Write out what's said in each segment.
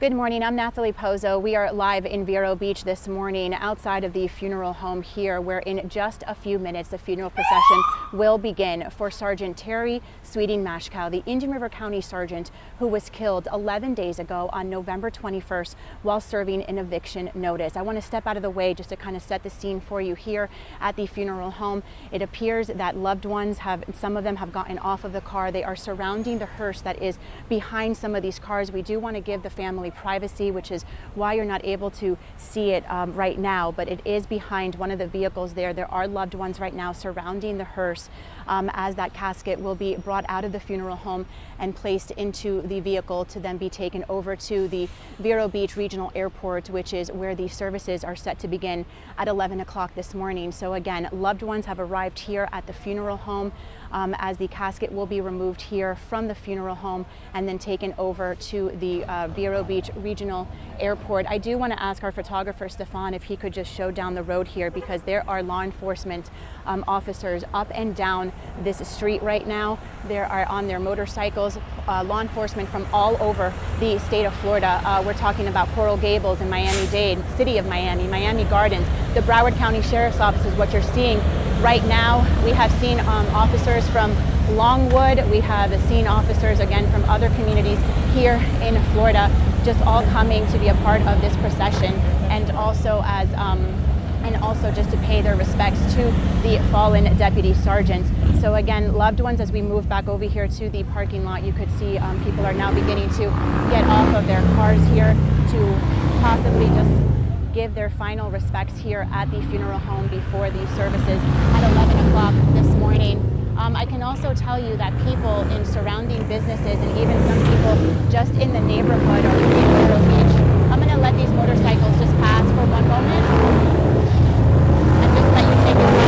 Good morning, I'm Natalie Pozo. We are live in Vero Beach this morning outside of the funeral home here, where in just a few minutes the funeral procession will begin for Sergeant Terry Sweeting Mashkow, the Indian River County Sergeant who was killed 11 days ago on November 21st while serving an eviction notice. I want to step out of the way just to kind of set the scene for you here at the funeral home. It appears that loved ones some of them have gotten off of the car. They are surrounding the hearse that is behind some of these cars. We do want to give the family privacy, which is why you're not able to see it right now, but it is behind one of the vehicles there. There are loved ones right now surrounding the hearse as that casket will be brought out of the funeral home and placed into the vehicle to then be taken over to the Vero Beach Regional Airport, which is where the services are set to begin at 11 o'clock this morning. So again, loved ones have arrived here at the funeral home as the casket will be removed here from the funeral home and then taken over to the Vero Beach Regional Airport. I do want to ask our photographer, Stefan, if he could just show down the road here, because there are law enforcement officers up and down this street right now. They are on their motorcycles, law enforcement from all over the state of Florida. We're talking about Coral Gables and Miami-Dade, City of Miami, Miami Gardens. The Broward County Sheriff's Office is what you're seeing right now. We have seen officers from Longwood. We have seen officers again from other communities here in Florida, just all coming to be a part of this procession, and also just to pay their respects to the fallen deputy sergeant. So again, loved ones, as we move back over here to the parking lot, you could see people are now beginning to get off of their cars here to possibly just give their final respects here at the funeral home before the services at 11 o'clock this morning. I can also tell you that people in surrounding businesses and even some people just in the neighborhood or in Vero Beach, I'm going to let these motorcycles just pass for one moment and just let you take a look.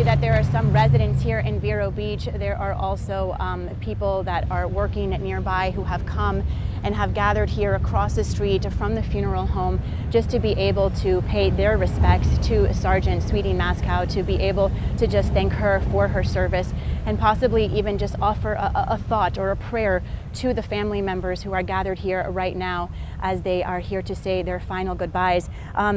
That there are some residents here in Vero Beach. There are also people that are working nearby who have come and have gathered here across the street from the funeral home just to be able to pay their respects to Sergeant Sweeting Mashkow, to be able to just thank her for her service and possibly even just offer a thought or a prayer to the family members who are gathered here right now as they are here to say their final goodbyes.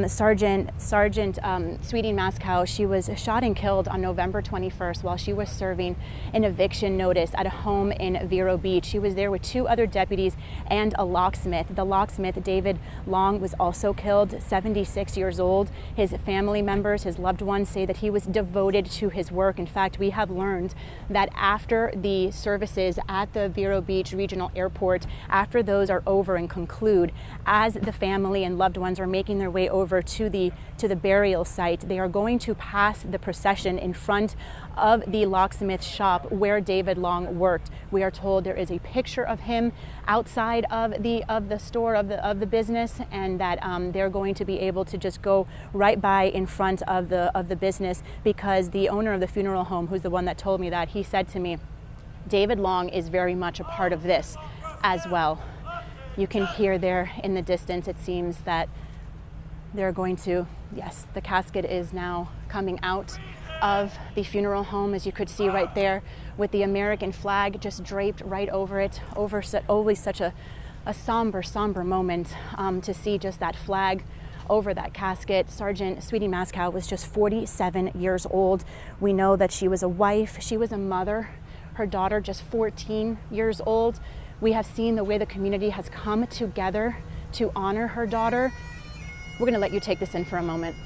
Sergeant Sweeting Mashkow, she was shot and killed on November 21st while she was serving an eviction notice at a home in Vero Beach. She was there with two other deputies and a locksmith. The locksmith, David Long, was also killed, 76 years old. His family members, his loved ones, say that he was devoted to his work. In fact, we have learned that after the services at the Vero Beach Regional Airport, after those are over and conclude, as the family and loved ones are making their way over to the burial site, they are going to pass the procession in front of the locksmith shop where David Long worked. We are told there is a picture of him outside of the store of the business, and that they're going to be able to just go right by in front of the business, because the owner of the funeral home, who's the one that told me that, he said to me, David Long is very much a part of this as well. You can hear there in the distance, it seems that they're going to, yes, the casket is now coming out of the funeral home, as you could see right there, with the American flag just draped right over it. Always such a somber moment to see just that flag over that casket. Sergeant Sweeting Mashkow was just 47 years old. We know that she was a wife, she was a mother, her daughter just 14 years old. We have seen the way the community has come together to honor her daughter. We're going to let you take this in for a moment.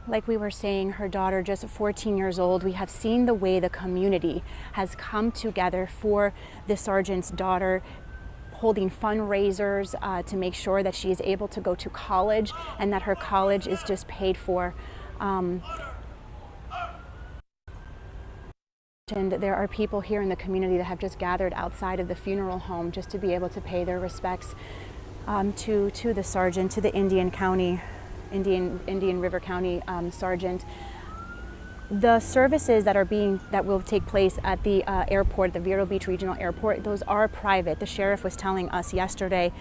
like we were saying, her daughter, just 14 years old, we have seen the way the community has come together for the sergeant's daughter, holding fundraisers to make sure that she is able to go to college and that her college is just paid for. And there are people here in the community that have just gathered outside of the funeral home just to be able to pay their respects to the sergeant, to the Indian River County sergeant. The services that will take place at the airport, the Vero Beach Regional Airport, those are private. The sheriff was telling us yesterday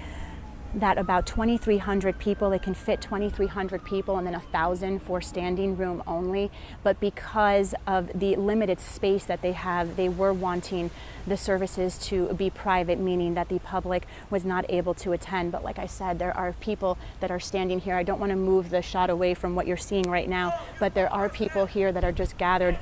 that about 2,300 people, they can fit 2,300 people and then 1,000 for standing room only. But because of the limited space that they have, they were wanting the services to be private, meaning that the public was not able to attend. But like I said, there are people that are standing here. I don't want to move the shot away from what you're seeing right now, but there are people here that are just gathered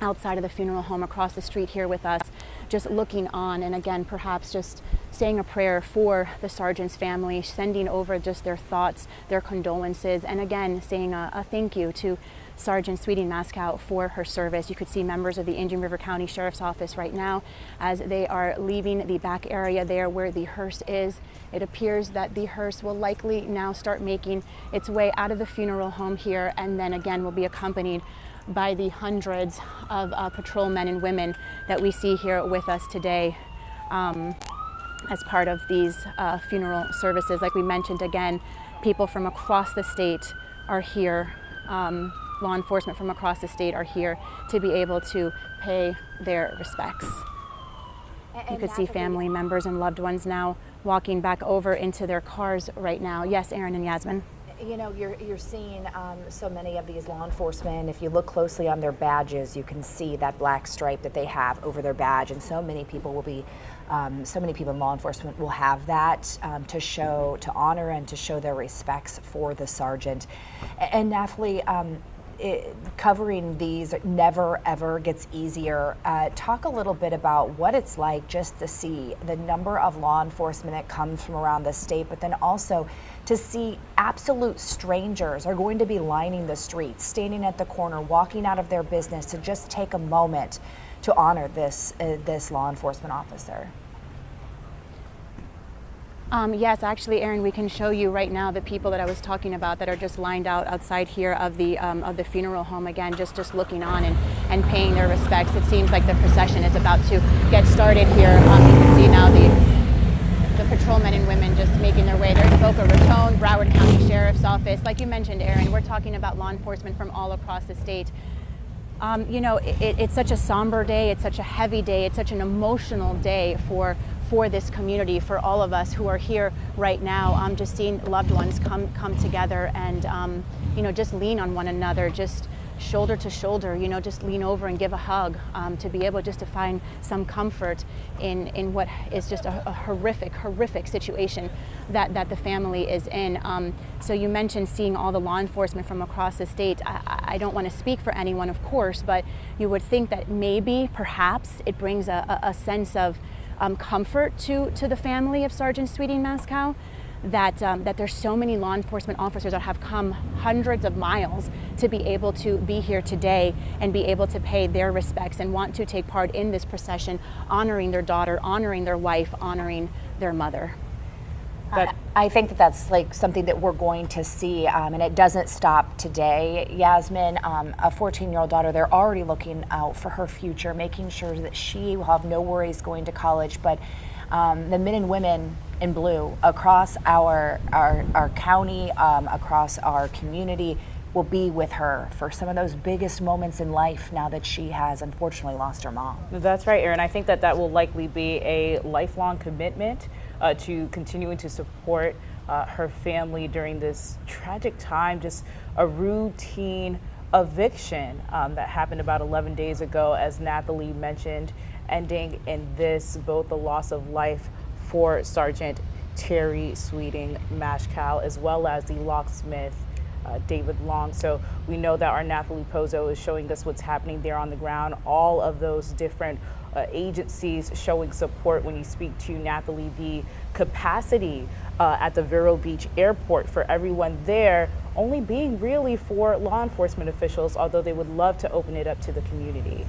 outside of the funeral home across the street here with us, just looking on, and again, perhaps just saying a prayer for the sergeant's family, sending over just their thoughts, their condolences, and again, saying a thank you to Sergeant Sweeting Maskow for her service. You could see members of the Indian River County Sheriff's Office right now as they are leaving the back area there where the hearse is. It appears that the hearse will likely now start making its way out of the funeral home here, and then again will be accompanied by the hundreds of patrolmen and women that we see here with us today as part of these funeral services. Like we mentioned, again, people from across the state are here. Law enforcement from across the state are here to be able to pay their respects. You could see family members and loved ones now walking back over into their cars right now. Yes, Aaron and Yasmin. You know, you're seeing so many of these law enforcement. If you look closely on their badges, you can see that black stripe that they have over their badge, and so many people will be, so many people in law enforcement will have that to honor and to show their respects for the sergeant. And Nathalie, covering these never ever gets easier. Talk a little bit about what it's like just to see the number of law enforcement that comes from around the state, but then also to see absolute strangers are going to be lining the streets, standing at the corner, walking out of their business to just take a moment to honor this law enforcement officer. Yes, actually, Aaron, we can show you right now the people that I was talking about that are just lined out outside here of the funeral home. Again, just looking on and paying their respects. It seems like the procession is about to get started here. You can see now the patrolmen and women just making their way. There's Boca Raton, Broward County Sheriff's Office. Like you mentioned, Aaron, we're talking about law enforcement from all across the state. You know, it's such a somber day. It's such a heavy day. It's such an emotional day for this community, for all of us who are here right now. Just seeing loved ones come together and you know, just lean on one another, just shoulder to shoulder, you know, just lean over and give a hug, to be able just to find some comfort in what is just a horrific situation that the family is in. So you mentioned seeing all the law enforcement from across the state. I don't want to speak for anyone, of course, but you would think that maybe, perhaps, it brings a sense of comfort to the family of Sergeant Sweeting Maskow, that there's so many law enforcement officers that have come hundreds of miles to be able to be here today and be able to pay their respects and want to take part in this procession, honoring their daughter, honoring their wife, honoring their mother. But I think that's like something that we're going to see, and it doesn't stop today. Yasmin, a 14-year-old daughter, they're already looking out for her future, making sure that she will have no worries going to college. But the men and women in blue across our county, across our community, will be with her for some of those biggest moments in life now that she has unfortunately lost her mom. That's right, Erin. I think that will likely be a lifelong commitment to continuing to support her family during this tragic time, just a routine eviction that happened about 11 days ago, as Nathalie mentioned, ending in this, both the loss of life for Sergeant Terry Sweeting Maskow, as well as the locksmith David Long. So we know that our Nathalie Pozo is showing us what's happening there on the ground. All of those different agencies showing support. When you speak to Nathalie, the capacity at the Vero Beach Airport for everyone there, only being really for law enforcement officials, although they would love to open it up to the community.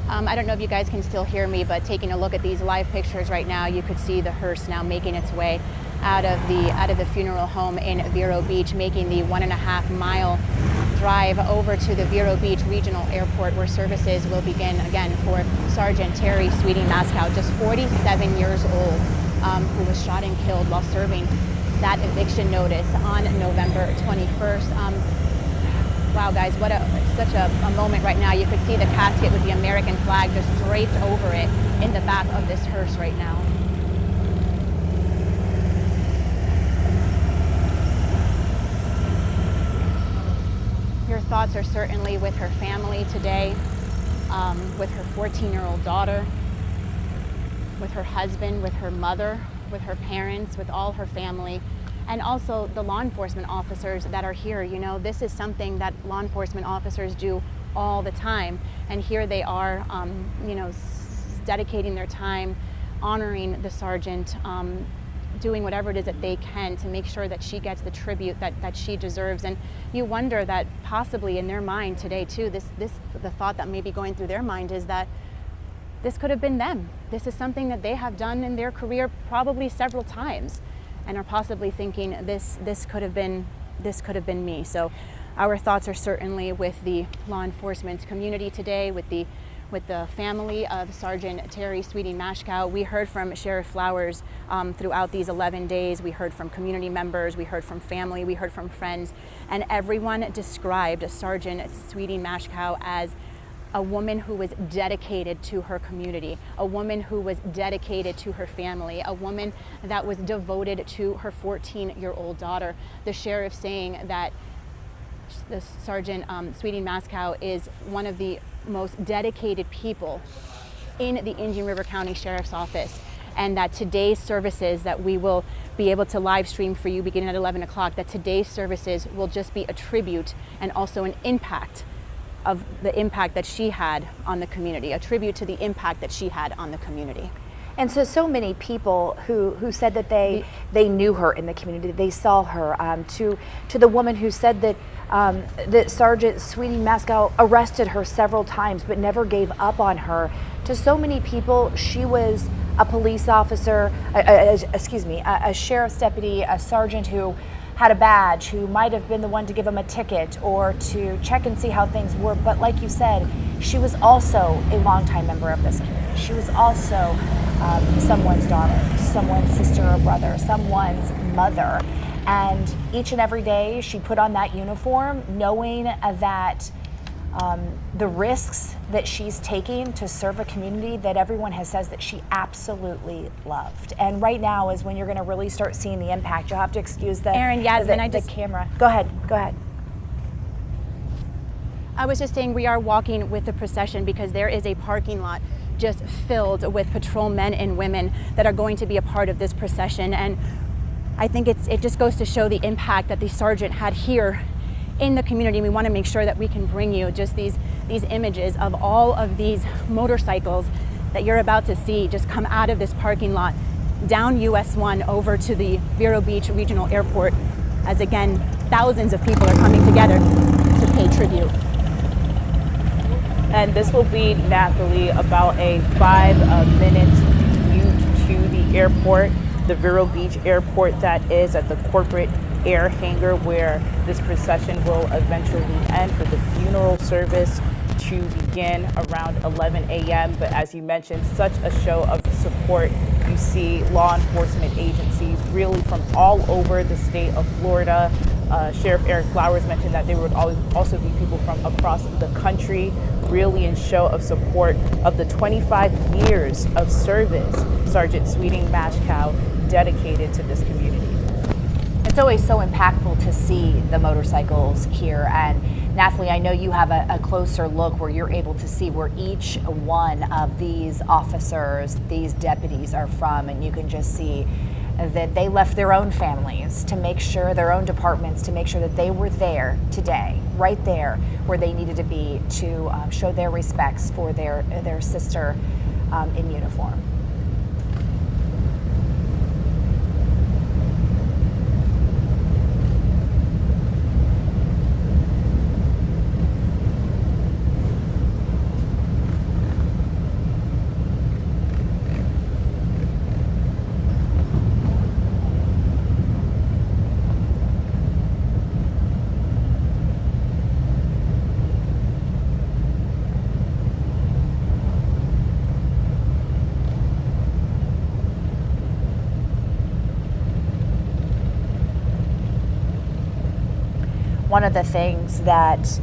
I don't know if you guys can still hear me, but taking a look at these live pictures right now, you could see the hearse now making its way out of the funeral home in Vero Beach, making the 1.5-mile drive over to the Vero Beach Regional Airport, where services will begin again for Sergeant Terry Sweeting Maskow, just 47 years old, who was shot and killed while serving that eviction notice on November 21st. Wow, guys, such a moment right now. You could see the casket with the American flag just draped over it in the back of this hearse right now. Your thoughts are certainly with her family today, with her 14-year-old daughter, with her husband, with her mother, with her parents, with all her family, and also the law enforcement officers that are here. You know, this is something that law enforcement officers do all the time. And here they are, you know, dedicating their time, honoring the sergeant, doing whatever it is that they can to make sure that she gets the tribute that she deserves. And you wonder that possibly in their mind today too, the thought that may be going through their mind is that this could have been them. This is something that they have done in their career probably several times, and are possibly thinking this could have been me. So our thoughts are certainly with the law enforcement community today, with the family of Sergeant Terry Sweeting Maskow. We heard from Sheriff Flowers throughout these 11 days. We heard from community members, we heard from family, we heard from friends, and everyone described Sergeant Sweeting Maskow as a woman who was dedicated to her community, a woman who was dedicated to her family, a woman that was devoted to her 14-year-old daughter. The sheriff saying that the Sergeant Sweeting Maskow is one of the most dedicated people in the Indian River County Sheriff's Office, and that today's services that we will be able to live stream for you beginning at 11 o'clock, that today's services will just be a tribute and also an impact of the impact that she had on the community, a tribute to the impact that she had on the community. And so many people who said that they knew her in the community, they saw her. To the woman who said that that Sergeant Sweeting Maskow arrested her several times but never gave up on her. To so many people, she was a police officer, a sheriff's deputy, a sergeant who had a badge, who might have been the one to give him a ticket or to check and see how things were. But like you said, she was also a longtime member of this community. She was also someone's daughter, someone's sister or brother, someone's mother. And each and every day she put on that uniform knowing that the risks that she's taking to serve a community that everyone has says that she absolutely loved. And right now is when you're going to really start seeing the impact. You'll have to excuse the Aaron, Yasmin, the camera. Go ahead. I was just saying we are walking with the procession because there is a parking lot just filled with patrolmen and women that are going to be a part of this procession. And I think it just goes to show the impact that the sergeant had here in the community. We want to make sure that we can bring you just these images of all of these motorcycles that you're about to see just come out of this parking lot down US 1 over to the Vero Beach Regional Airport, as again thousands of people are coming together to pay tribute. And this will be, Nathalie, about a 5-minute commute to the airport, the Vero Beach Airport that is at the corporate air hangar where this procession will eventually end for the funeral service to begin around 11 a.m. But as you mentioned, such a show of support. You see law enforcement agencies really from all over the state of Florida. Sheriff Eric Flowers mentioned that there would also be people from across the country, really in show of support of the 25 years of service Sergeant Sweeting Maskow dedicated to this community. It's always so impactful to see the motorcycles here. And Nathalie, I know you have a closer look where you're able to see where each one of these officers, these deputies are from, and you can just see that they left their own families to make sure, their own departments, to make sure that they were there today, right there where they needed to be to show their respects for their sister in uniform. one of the things that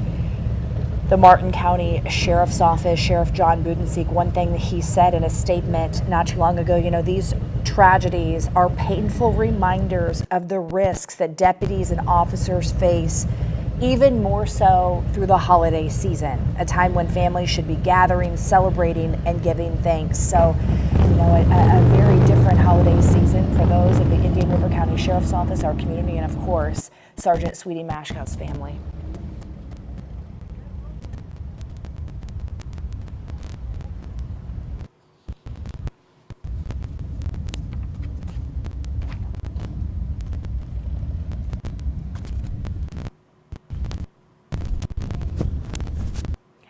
the Martin County Sheriff's Office, Sheriff John Budensiek, one thing that he said in a statement not too long ago, these tragedies are painful reminders of the risks that deputies and officers face, even more so through the holiday season, a time when families should be gathering, celebrating, and giving thanks. So, a very different holiday season for those of the Indian River County Sheriff's Office, our community, and of course, Sergeant Sweetie Mashkow's family.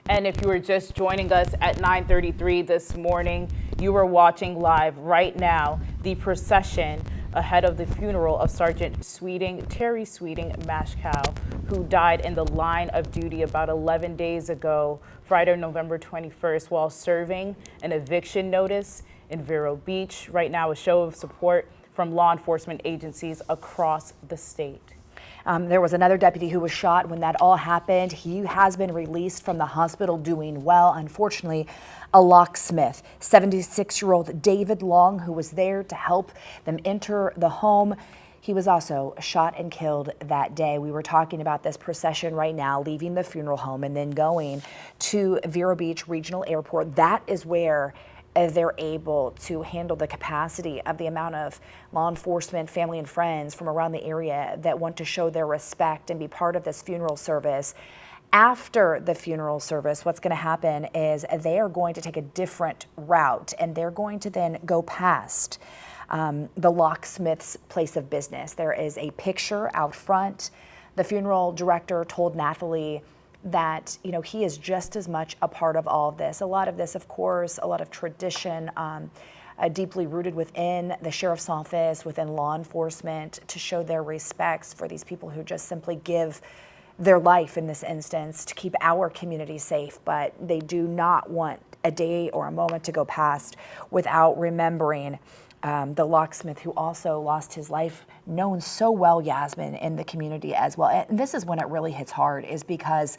And if you were just joining us at 9:33 this morning, you were watching live right now the procession ahead of the funeral of Sergeant Terry Sweeting Mashkow, who died in the line of duty about 11 days ago, Friday, November 21st, while serving an eviction notice in Vero Beach. Right now, a show of support from law enforcement agencies across the state. There was another deputy who was shot when that all happened. He has been released from the hospital doing well. Unfortunately, a locksmith, 76-year-old David Long, who was there to help them enter the home, he was also shot and killed that day. We were talking about this procession right now, leaving the funeral home and then going to Vero Beach Regional Airport. That is where they're able to handle the capacity of the amount of law enforcement, family and friends from around the area that want to show their respect and be part of this funeral service. After the funeral service, what's going to happen is they are going to take a different route, and they're going to then go past the locksmith's place of business. There is a picture out front. The funeral director told Nathalie that he is just as much a part of all of this. A lot of this, of course, a lot of tradition, deeply rooted within the sheriff's office, within law enforcement, to show their respects for these people who just simply give their life in this instance to keep our community safe. But they do not want a day or a moment to go past without remembering the locksmith who also lost his life, known so well, Yasmin, in the community as well. And this is when it really hits hard, is because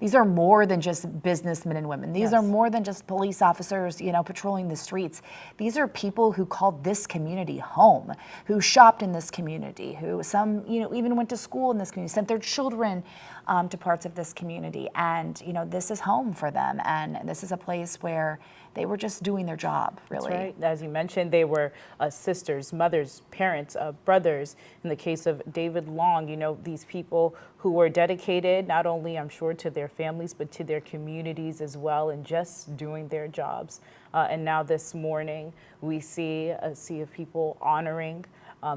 these are more than just businessmen and women. These are more than just police officers, patrolling the streets. These are people who called this community home, who shopped in this community, who some, even went to school in this community, sent their children to parts of this community. And, this is home for them. And this is a place where they were just doing their job, really. That's right. As you mentioned, they were sisters, mothers, parents, brothers. In the case of David Long, these people who were dedicated not only, I'm sure, to their families, but to their communities as well, and just doing their jobs. And now this morning, we see a sea of people honoring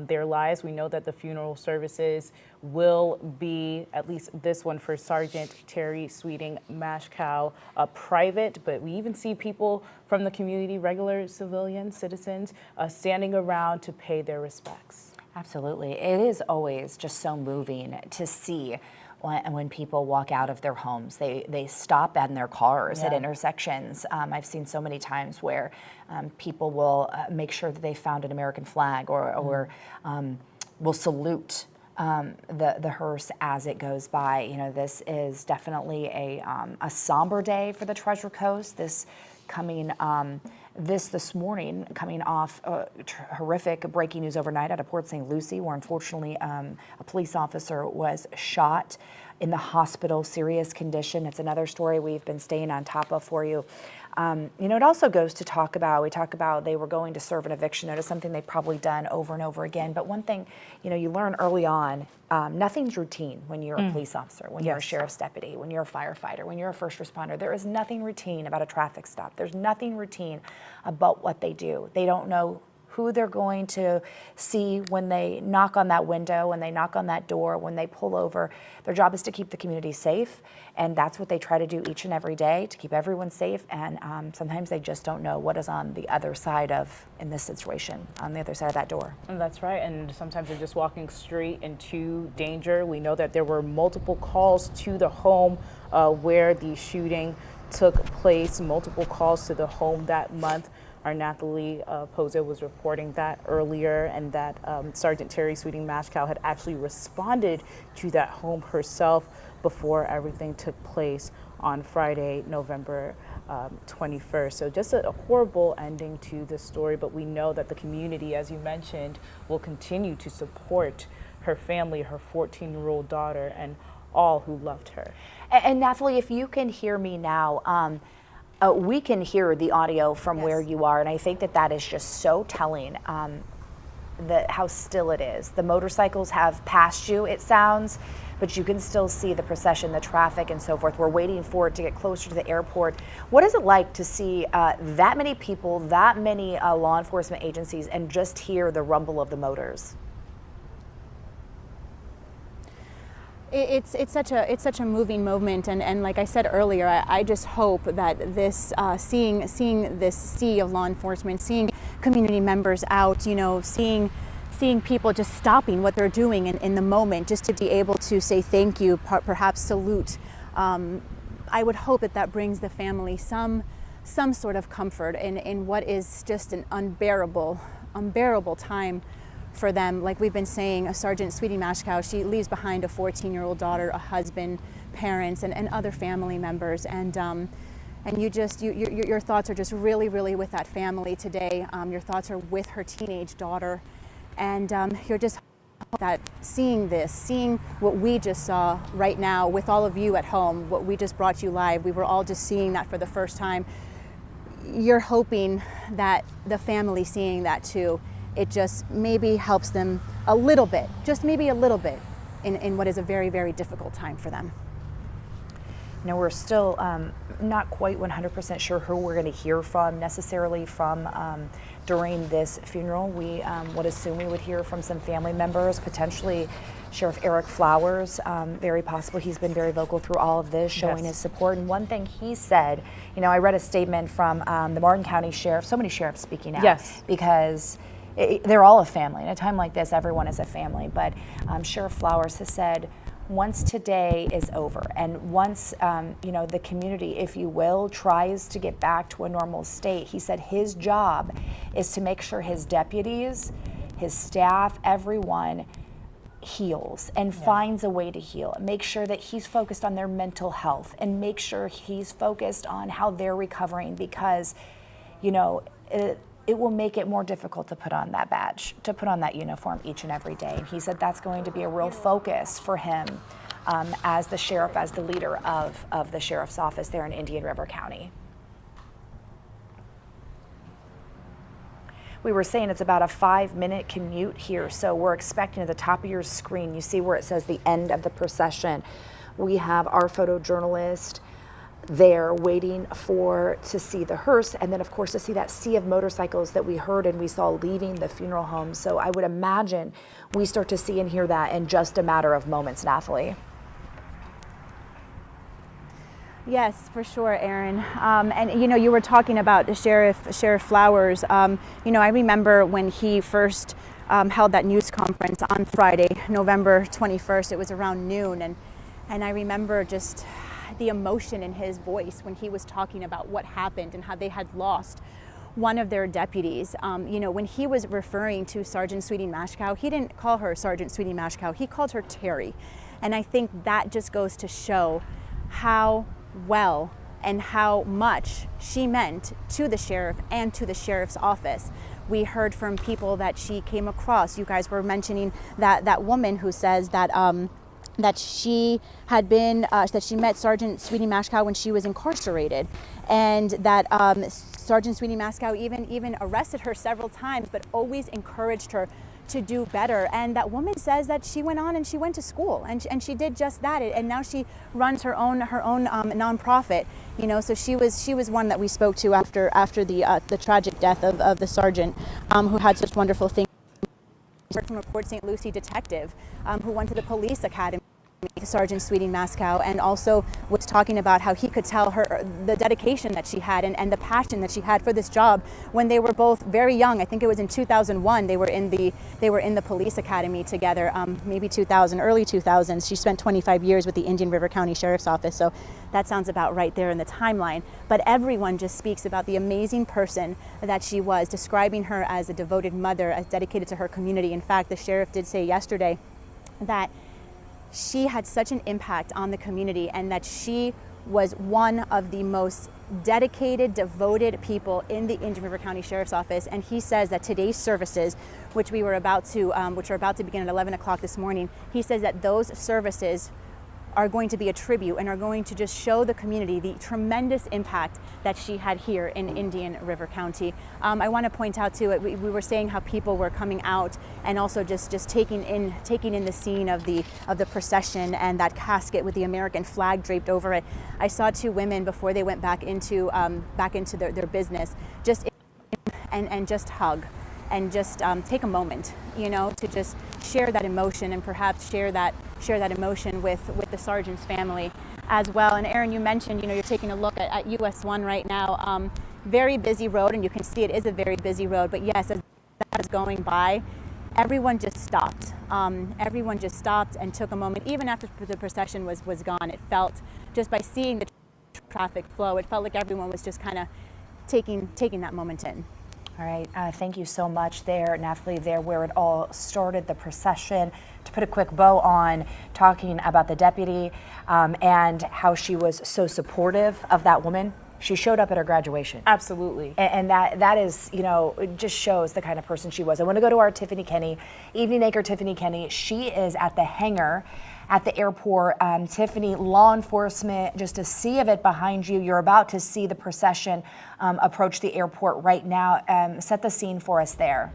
their lives. We know that the funeral services will be, at least this one for Sergeant Terry Sweeting Mashkow, private, but we even see people from the community, regular civilian citizens, standing around to pay their respects. Absolutely. It is always just so moving to see when people walk out of their homes. They stop in their cars at intersections. I've seen so many times where people will make sure that they found an American flag or will salute the hearse as it goes by. This is definitely a somber day for the Treasure Coast. This morning, coming off horrific breaking news overnight out of Port St. Lucie, where unfortunately a police officer was shot in the hospital, serious condition. It's another story we've been staying on top of for you. It also goes to we talk about they were going to serve an eviction notice, something they've probably done over and over again. But one thing, you learn early on, nothing's routine when you're a police officer, when you're a sheriff's deputy, when you're a firefighter, when you're a first responder. There is nothing routine about a traffic stop. There's nothing routine about what they do. They don't know who they're going to see when they knock on that window, when they knock on that door, when they pull over. Their job is to keep the community safe, and that's what they try to do each and every day, to keep everyone safe. And sometimes they just don't know what is on the other side in this situation, on the other side of that door. And that's right, and sometimes they're just walking straight into danger. We know that there were multiple calls to the home where the shooting took place, multiple calls to the home that month. Our Natalie Pozo was reporting that earlier, and that Sergeant Terry Sweeting Mashkow had actually responded to that home herself before everything took place on Friday, November 21st. So just a horrible ending to this story, but we know that the community, as you mentioned, will continue to support her family, her 14-year-old daughter, and all who loved her. And Natalie, if you can hear me now, we can hear the audio from where you are, and I think that that is just so telling. How still it is. The motorcycles have passed you, it sounds, but you can still see the procession, the traffic, and so forth. We're waiting for it to get closer to the airport. What is it like to see that many people, that many law enforcement agencies, and just hear the rumble of the motors? It's such a moving moment, and like I said earlier, I just hope that this seeing this sea of law enforcement, seeing community members out, seeing people just stopping what they're doing in the moment, just to be able to say thank you, perhaps salute. I would hope that brings the family some sort of comfort in what is just an unbearable time for them. Like we've been saying, Sergeant Sweeting Mashkow, she leaves behind a 14-year-old daughter, a husband, parents, and other family members, and your thoughts are just really with that family today. Your thoughts are with her teenage daughter, and you're just that seeing what we just saw right now with all of you at home, what we just brought you live. We were all just seeing that for the first time. You're hoping that the family seeing that too, it just maybe helps them a little bit, just maybe a little bit, in what is a very difficult time for them. We're still not quite 100% sure who we're going to hear from necessarily during this funeral. We would assume we would hear from some family members, potentially Sheriff Eric Flowers. Very possible. He's been very vocal through all of this, showing his support. And one thing he said, I read a statement from the Martin County Sheriff, so many sheriffs speaking out, because they're all a family. In a time like this, everyone is a family. But Sheriff Flowers has said, once today is over, and once the community, if you will, tries to get back to a normal state, he said his job is to make sure his deputies, his staff, everyone heals and finds a way to heal. Make sure that he's focused on their mental health, and make sure he's focused on how they're recovering, because it will make it more difficult to put on that badge, to put on that uniform each and every day. And he said that's going to be a real focus for him as the sheriff, as the leader of the sheriff's office there in Indian River County. We were saying it's about a 5-minute commute here, so we're expecting at the top of your screen, you see where it says the end of the procession. We have our photojournalist there waiting to see the hearse, and then of course to see that sea of motorcycles that we heard and we saw leaving the funeral home. So I would imagine we start to see and hear that in just a matter of moments, Natalie. Yes, for sure, Erin. And you were talking about Sheriff Flowers. I remember when he first held that news conference on Friday, November 21st. It was around noon, and I remember just the emotion in his voice when he was talking about what happened and how they had lost one of their deputies. When he was referring to Sergeant Sweeting Mashkow, he didn't call her Sergeant Sweeting Mashkow, he called her Terry. And I think that just goes to show how well and how much she meant to the sheriff and to the sheriff's office. We heard from people that she came across. You guys were mentioning that woman who says that she had been, that she met Sergeant Sweeting Mashkow when she was incarcerated, and that Sergeant Sweeting Mashkow even arrested her several times, but always encouraged her to do better. And that woman says that she went on and she went to school, and she did just that, and now she runs her own nonprofit. So she was one that we spoke to after the tragic death of the sergeant, who had such wonderful things. From a Port St. Lucie detective who went to the police academy Sergeant Sweeting Mascow, and also was talking about how he could tell her the dedication that she had and the passion that she had for this job when they were both very young. I think it was in 2001 they were in the police academy together, maybe 2000, early 2000s. She spent 25 years with the Indian River County Sheriff's Office, so that sounds about right there in the timeline. But everyone just speaks about the amazing person that she was, describing her as a devoted mother, as dedicated to her community. In fact, the sheriff did say yesterday that she had such an impact on the community and that she was one of the most dedicated, devoted people in the Indian River County Sheriff's Office. And he says that today's services, which are about to begin at 11 o'clock this morning, he says that those services are going to be a tribute and are going to just show the community the tremendous impact that she had here in Indian River County. I want to point out too, we were saying how people were coming out and also just taking in the scene of the procession and that casket with the American flag draped over it. I saw two women before they went back into their business, just hug and just take a moment, to just share that emotion and perhaps share that emotion with the sergeant's family as well. And Aaron, you mentioned, you're taking a look at US 1 right now. Very busy road, and you can see it is a very busy road. But yes, as that is going by, everyone just stopped. Everyone just stopped and took a moment, even after the procession was gone. It felt, just by seeing the traffic flow, it felt like everyone was just kind of taking that moment in. All right, thank you so much there, Nathalie, there where it all started, the procession. To put a quick bow on talking about the deputy and how she was so supportive of that woman. She showed up at her graduation. Absolutely. And that is, it just shows the kind of person she was. I want to go to our Tiffany Kenny, evening anchor Tiffany Kenny. She is at the hangar at the airport. Tiffany, law enforcement, just a sea of it behind you. You're about to see the procession approach the airport right now. Set the scene for us there.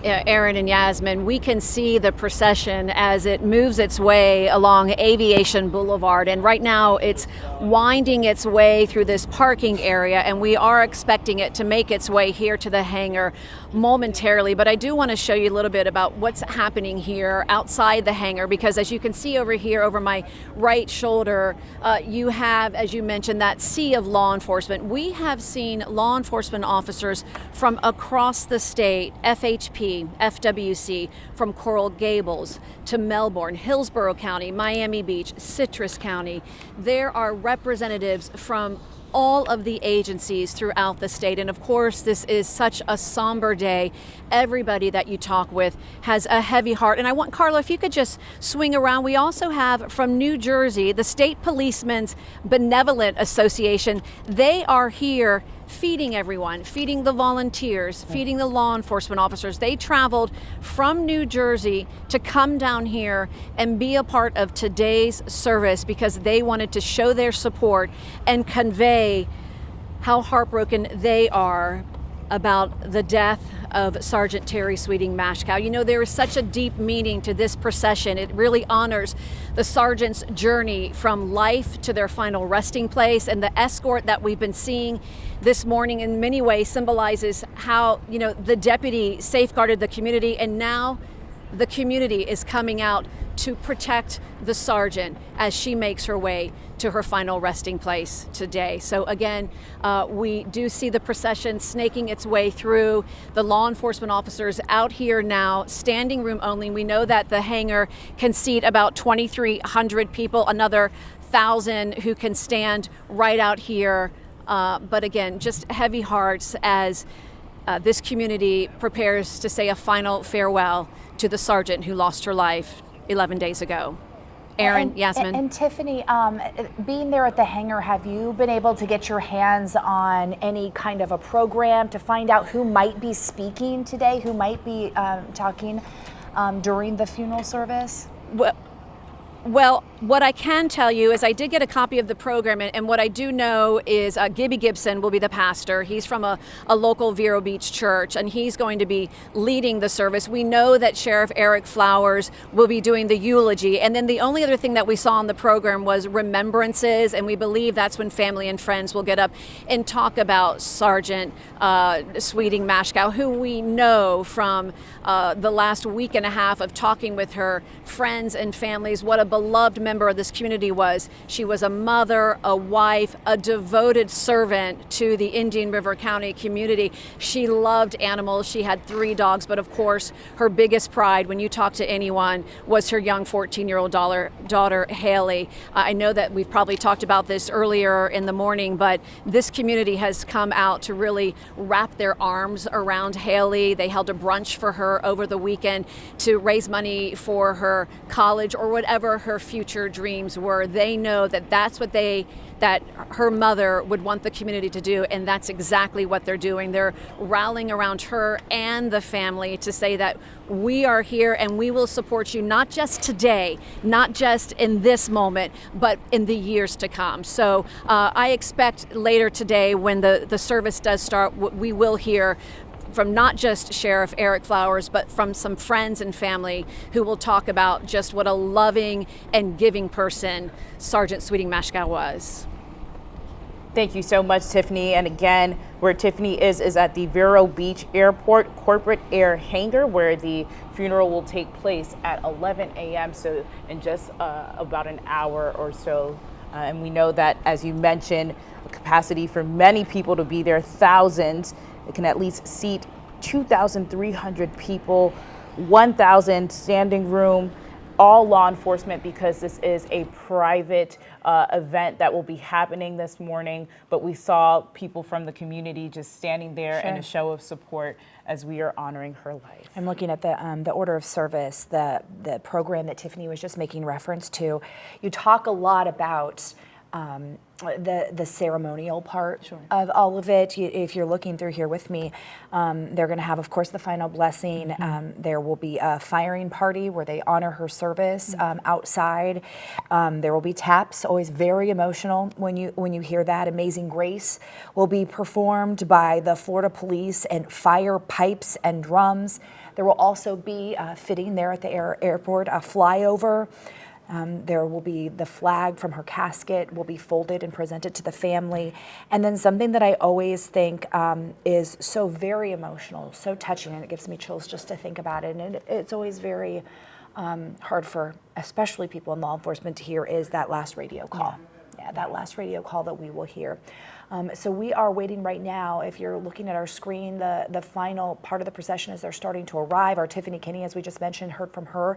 Aaron and Yasmin, we can see the procession as it moves its way along Aviation Boulevard, and right now it's winding its way through this parking area, and we are expecting it to make its way here to the hangar momentarily. But I do want to show you a little bit about what's happening here outside the hangar, because as you can see over here over my right shoulder, you have, as you mentioned, that sea of law enforcement. We have seen law enforcement officers from across the state, FHP, FWC, from Coral Gables to Melbourne, Hillsborough County, Miami Beach, Citrus County. There are representatives from all of the agencies throughout the state. And of course, this is such a somber day. Everybody that you talk with has a heavy heart. And I want, Carla, if you could just swing around. We also have from New Jersey, the State Policemen's Benevolent Association. They are here feeding everyone, feeding the volunteers, feeding the law enforcement officers. They traveled from New Jersey to come down here and be a part of today's service because they wanted to show their support and convey how heartbroken they are about the death of Sergeant Terry Sweeting Mascow. There is such a deep meaning to this procession. It really honors the sergeant's journey from life to their final resting place, and the escort that we've been seeing this morning in many ways symbolizes how, the deputy safeguarded the community, and now the community is coming out to protect the sergeant as she makes her way to her final resting place today. So again, we do see the procession snaking its way through. The law enforcement officers out here now, standing room only. We know that the hangar can seat about 2,300 people, another 1,000 who can stand right out here. But again, just heavy hearts as this community prepares to say a final farewell to the sergeant who lost her life 11 days ago. Aaron, Yasmin. And Tiffany, being there at the hangar, have you been able to get your hands on any kind of a program to find out who might be speaking today, who might be talking during the funeral service? Well, what I can tell you is I did get a copy of the program, and what I do know is Gibby Gibson will be the pastor. He's from a local Vero Beach church, and he's going to be leading the service. We know that Sheriff Eric Flowers will be doing the eulogy, and then the only other thing that we saw on the program was remembrances, and we believe that's when family and friends will get up and talk about Sergeant Sweeting Mashkow, who we know from the last week and a half of talking with her friends and families what a beloved member of this community was. She was a mother, a wife, a devoted servant to the Indian River County community. She loved animals. She had 3 dogs, but of course, her biggest pride when you talk to anyone was her young 14-year-old daughter, Haley. I know that we've probably talked about this earlier in the morning, but this community has come out to really wrap their arms around Haley. They held a brunch for her over the weekend to raise money for her college or whatever her future dreams were. They know that that's what that her mother would want the community to do, and that's exactly what they're doing. They're rallying around her and the family to say that we are here and we will support you, not just today, not just in this moment, but in the years to come. So I expect later today, when the service does start, we will hear from not just Sheriff Eric Flowers, but from some friends and family who will talk about just what a loving and giving person Sergeant Sweeting Mashkow was. Thank you so much, Tiffany. And again, where Tiffany is at the Vero Beach Airport Corporate Air Hangar, where the funeral will take place at 11 a.m. So in just about an hour or so. And we know that, as you mentioned, capacity for many people to be there, thousands. It can at least seat 2,300 people, 1,000 standing room, all law enforcement, because this is a private event that will be happening this morning. But we saw people from the community just standing there in a show of support as we are honoring her life. I'm looking at the order of service, the program that Tiffany was just making reference to. You talk a lot about the ceremonial part of all of it. If you're looking through here with me, they're going to have, of course, the final blessing. There will be a firing party where they honor her service outside. There will be taps, always very emotional when you hear that. Amazing Grace will be performed by the Florida Police, and fire pipes and drums. There will also be fitting there at the airport a flyover. There will be the flag from her casket will be folded and presented to the family. And then something that I always think is so very emotional, so touching, and it gives me chills just to think about it. And it's always very hard for especially people in law enforcement to hear, is that last radio call. Yeah, that last radio call that we will hear. So we are waiting right now. If you're looking at our screen, the final part of the procession as they're starting to arrive. Our Tiffany Kinney, as we just mentioned, heard from her.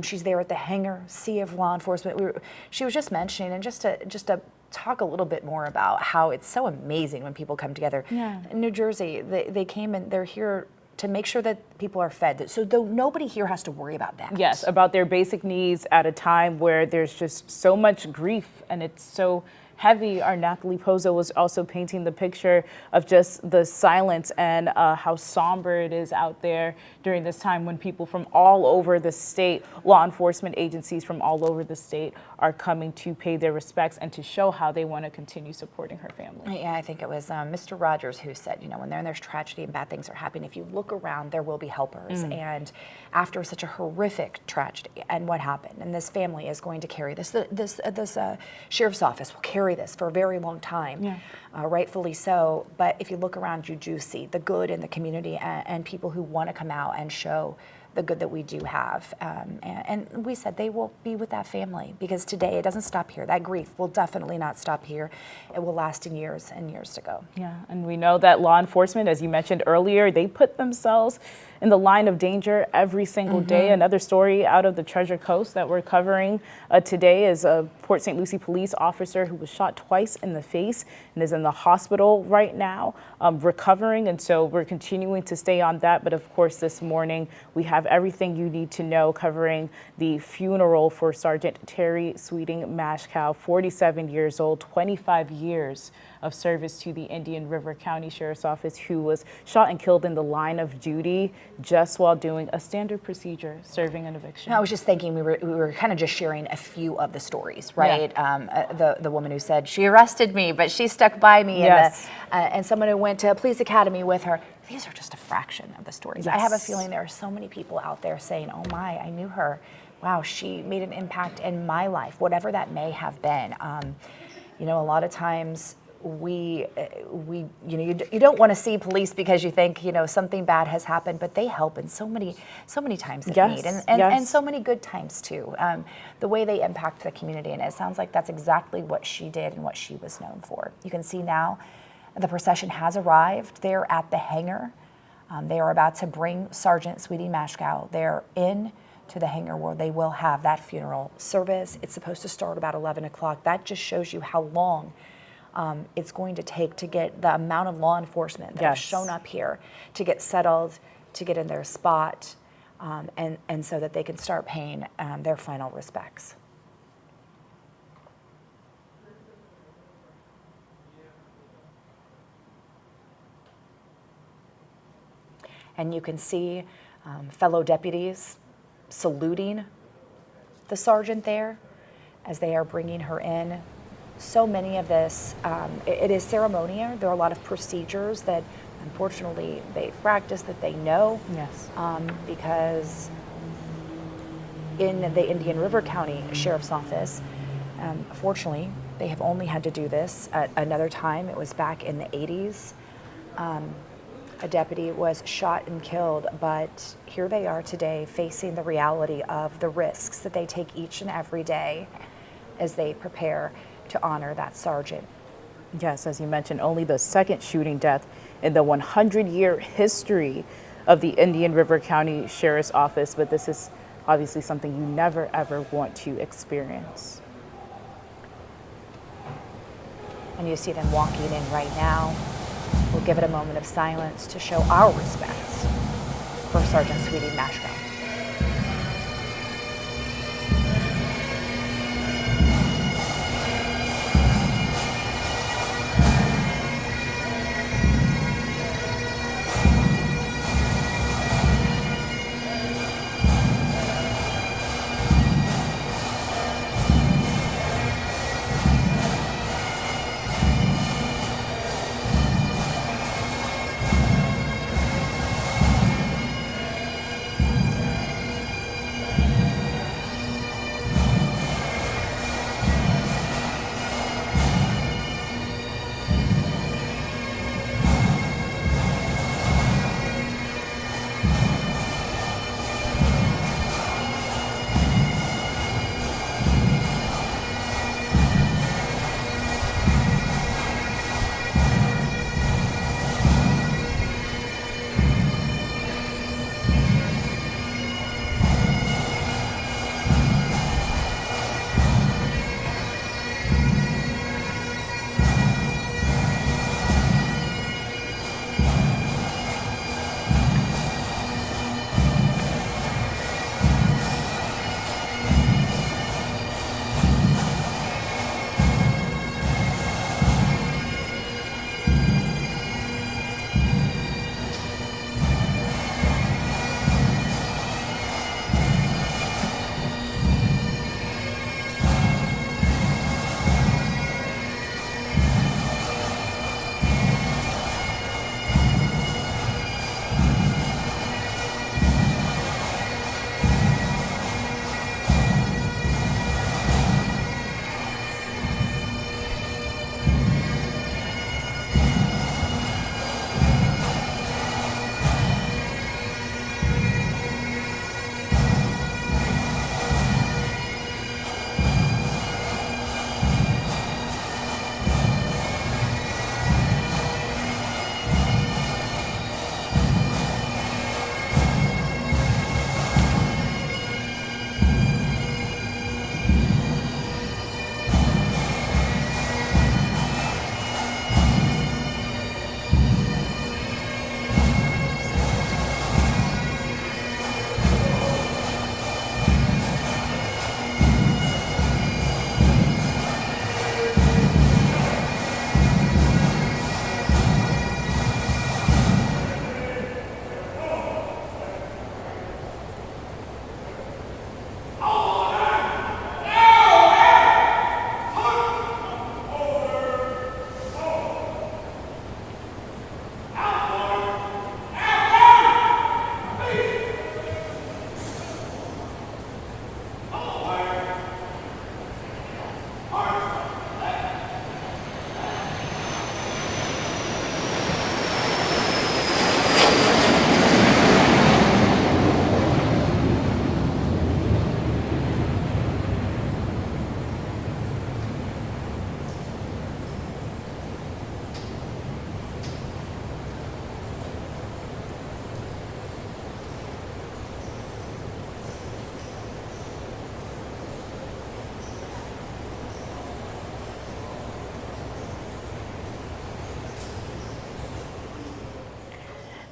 She's there at the hangar, sea of law enforcement. She was just mentioning, and just to talk a little bit more about how it's so amazing when people come together. Yeah. In New Jersey, they came and they're here to make sure that people are fed. So though nobody here has to worry about that. Yes, about their basic needs at a time where there's just so much grief and it's so heavy. Our Natalie Pozo was also painting the picture of just the silence and how somber it is out there during this time when people from all over the state, law enforcement agencies from all over the state, are coming to pay their respects and to show how they want to continue supporting her family. Yeah, I think it was Mr. Rogers who said, when there's tragedy and bad things are happening, if you look around, there will be helpers. And after such a horrific tragedy, and what happened, and this family is going to carry this sheriff's office will carry this for a very long time, rightfully so. But if you look around, you do see the good in the community and people who want to come out and show the good that we do have. And we said they will be with that family, because today it doesn't stop here. That grief will definitely not stop here. It will last in years and years to go. Yeah, and we know that law enforcement, as you mentioned earlier, they put themselves in the line of danger every single day. Another story out of the Treasure Coast that we're covering today is a Port St. Lucie police officer who was shot twice in the face and is in the hospital right now, recovering. And so we're continuing to stay on that. But of course, this morning we have have everything you need to know covering the funeral for Sergeant Terry Sweeting Mashkow, 47 years old, 25 years of service to the Indian River County Sheriff's Office, who was shot and killed in the line of duty just while doing a standard procedure, serving an eviction. I was just thinking we were kind of just sharing a few of the stories, right? Yeah. The woman who said she arrested me, but she stuck by me, Yes. and someone who went to police academy with her. These are just a fraction of the stories. I have a Yes. feeling there are so many people out there saying, "Oh my, I knew her. Wow, she made an impact in my life," whatever that may have been. You know, a lot of times you don't want to see police because you think, you know, something bad has happened, but they help in so many times of Yes, need, and yes. so many good times too. The way they impact the community, and it sounds like that's exactly what she did and what she was known for. You can see now the procession has arrived. They're at the hangar. They are about to bring Sergeant Sweeting Mashkow. They're in to the hangar where they will have that funeral service. It's supposed to start about 11 o'clock. That just shows you how long it's going to take to get the amount of law enforcement that have Yes. shown up here to get settled, to get in their spot, and so that they can start paying their final respects. And you can see fellow deputies saluting the sergeant there as they are bringing her in. So many of this, it is ceremonial. There are a lot of procedures that unfortunately they've practiced, that they know. Yes. Because in the Indian River County Sheriff's Office, fortunately, they have only had to do this at another time. It was back in the 80s. A deputy was shot and killed, but here they are today facing the reality of the risks that they take each and every day as they prepare to honor that sergeant. Yes, as you mentioned, only the second shooting death in the 100-year history of the Indian River County Sheriff's Office, but this is obviously something you never ever want to experience. And you see them walking in right now. We'll give it a moment of silence to show our respects for Sergeant Sweeting Mashkow.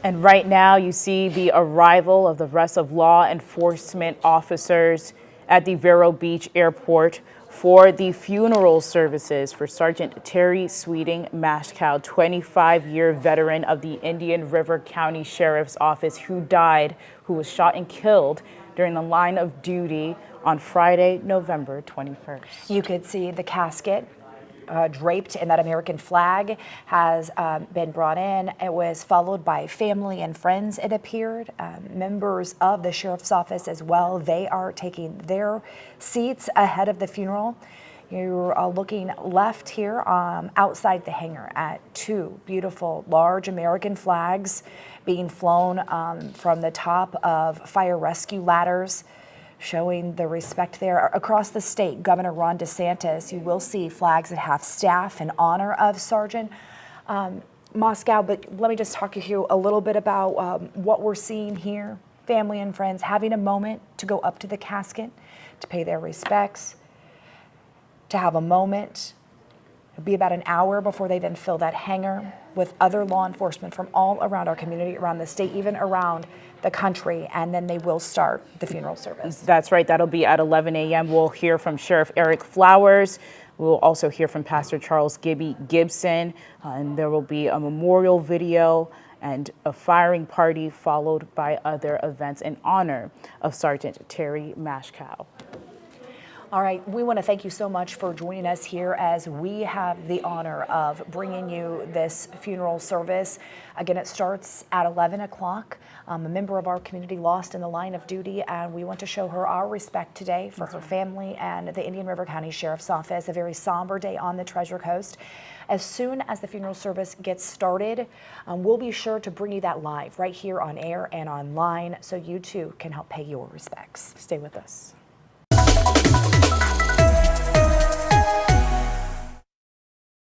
And right now you see the arrival of the rest of law enforcement officers at the Vero Beach Airport for the funeral services for Sergeant Terry Sweeting Mashkow, 25-year veteran of the Indian River County Sheriff's Office who was shot and killed during the line of duty on Friday, November 21st. You could see the casket draped in that American flag has been brought in. It was followed by family and friends, it appeared, members of the sheriff's office as well. They are taking their seats ahead of the funeral. You're looking left here outside the hangar at two beautiful large American flags being flown from the top of fire rescue ladders, showing the respect there. Across the state, Governor Ron DeSantis, you will see flags that have staff in honor of Sergeant Mashkow. But let me just talk to you a little bit about what we're seeing here. Family and friends having a moment to go up to the casket, to pay their respects, to have a moment. It'll be about an hour before they then fill that hangar with other law enforcement from all around our community, around the state, even around the country, and then they will start the funeral service. That's right. That'll be at 11 a.m. We'll hear from Sheriff Eric Flowers. We'll also hear from Pastor Charles Gibby Gibson, and there will be a memorial video and a firing party followed by other events in honor of Sergeant Terry Mashkow. All right, we want to thank you so much for joining us here as we have the honor of bringing you this funeral service. Again, it starts at 11 o'clock. A member of our community lost in the line of duty, and we want to show her our respect today for her family and the Indian River County Sheriff's Office. A very somber day on the Treasure Coast. As soon as the funeral service gets started, we'll be sure to bring you that live right here on air and online so you too can help pay your respects. Stay with us.